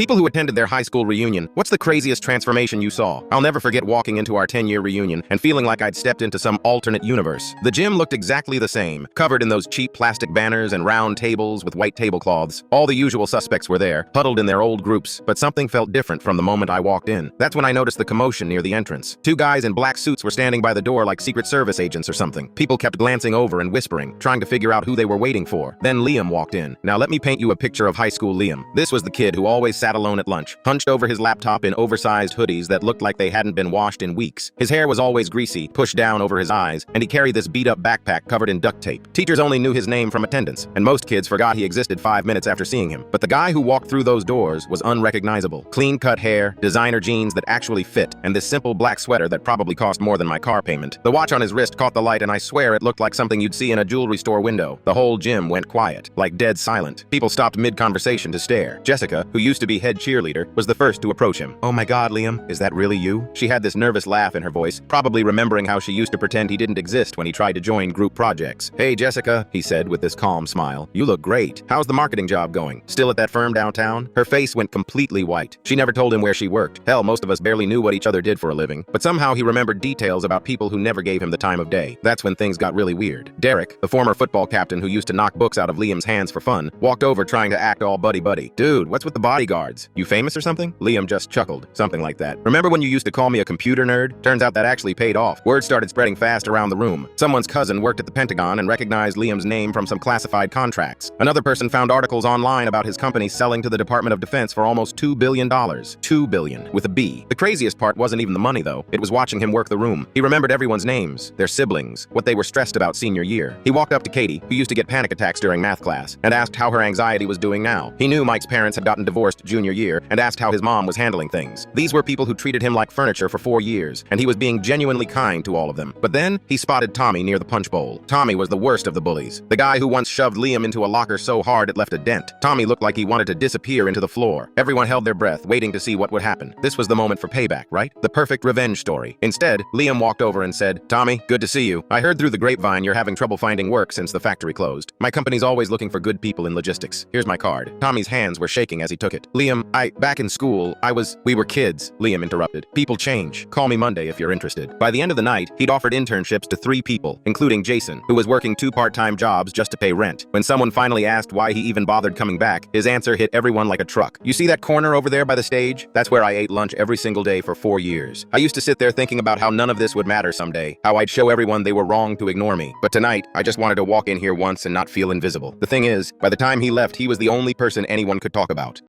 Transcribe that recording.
People who attended their high school reunion, what's the craziest transformation you saw? I'll never forget walking into our 10-year reunion and feeling like I'd stepped into some alternate universe. The gym looked exactly the same, covered in those cheap plastic banners and round tables with white tablecloths. All the usual suspects were there, huddled in their old groups, but something felt different from the moment I walked in. That's when I noticed the commotion near the entrance. Two guys in black suits were standing by the door like Secret Service agents or something. People kept glancing over and whispering, trying to figure out who they were waiting for. Then Liam walked in. Now let me paint you a picture of high school Liam. This was the kid who always sat alone at lunch, hunched over his laptop in oversized hoodies that looked like they hadn't been washed in weeks. His hair was always greasy, pushed down over his eyes, and he carried this beat-up backpack covered in duct tape. Teachers only knew his name from attendance, and most kids forgot he existed 5 minutes after seeing him. But the guy who walked through those doors was unrecognizable. Clean-cut hair, designer jeans that actually fit, and this simple black sweater that probably cost more than my car payment. The watch on his wrist caught the light, and I swear it looked like something you'd see in a jewelry store window. The whole gym went quiet, like dead silent. People stopped mid-conversation to stare. Jessica, who used to be head cheerleader, was the first to approach him. "Oh my God, Liam, is that really you?" She had this nervous laugh in her voice, probably remembering how she used to pretend he didn't exist when he tried to join group projects. "Hey, Jessica," he said with this calm smile. "You look great. How's the marketing job going? Still at that firm downtown?" Her face went completely white. She never told him where she worked. Hell, most of us barely knew what each other did for a living. But somehow he remembered details about people who never gave him the time of day. That's when things got really weird. Derek, the former football captain who used to knock books out of Liam's hands for fun, walked over trying to act all buddy-buddy. "Dude, what's with the bodyguards? You famous or something?" Liam just chuckled. "Something like that. Remember when you used to call me a computer nerd? Turns out that actually paid off." Word started spreading fast around the room. Someone's cousin worked at the Pentagon and recognized Liam's name from some classified contracts. Another person found articles online about his company selling to the Department of Defense for almost $2 billion. $2 billion, with a B. The craziest part wasn't even the money, though. It was watching him work the room. He remembered everyone's names, their siblings, what they were stressed about senior year. He walked up to Katie, who used to get panic attacks during math class, and asked how her anxiety was doing now. He knew Mike's parents had gotten divorced junior year and asked how his mom was handling things. These were people who treated him like furniture for 4 years, and he was being genuinely kind to all of them. But then, he spotted Tommy near the punch bowl. Tommy was the worst of the bullies. The guy who once shoved Liam into a locker so hard it left a dent. Tommy looked like he wanted to disappear into the floor. Everyone held their breath, waiting to see what would happen. This was the moment for payback, right? The perfect revenge story. Instead, Liam walked over and said, "Tommy, good to see you. I heard through the grapevine you're having trouble finding work since the factory closed. My company's always looking for good people in logistics. Here's my card." Tommy's hands were shaking as he took it. "Liam, back in school, we were kids," Liam interrupted. "People change. Call me Monday if you're interested." By the end of the night, he'd offered internships to 3 people, including Jason, who was working 2 part-time jobs just to pay rent. When someone finally asked why he even bothered coming back, his answer hit everyone like a truck. "You see that corner over there by the stage? That's where I ate lunch every single day for 4 years. I used to sit there thinking about how none of this would matter someday, how I'd show everyone they were wrong to ignore me. But tonight, I just wanted to walk in here once and not feel invisible." The thing is, by the time he left, he was the only person anyone could talk about.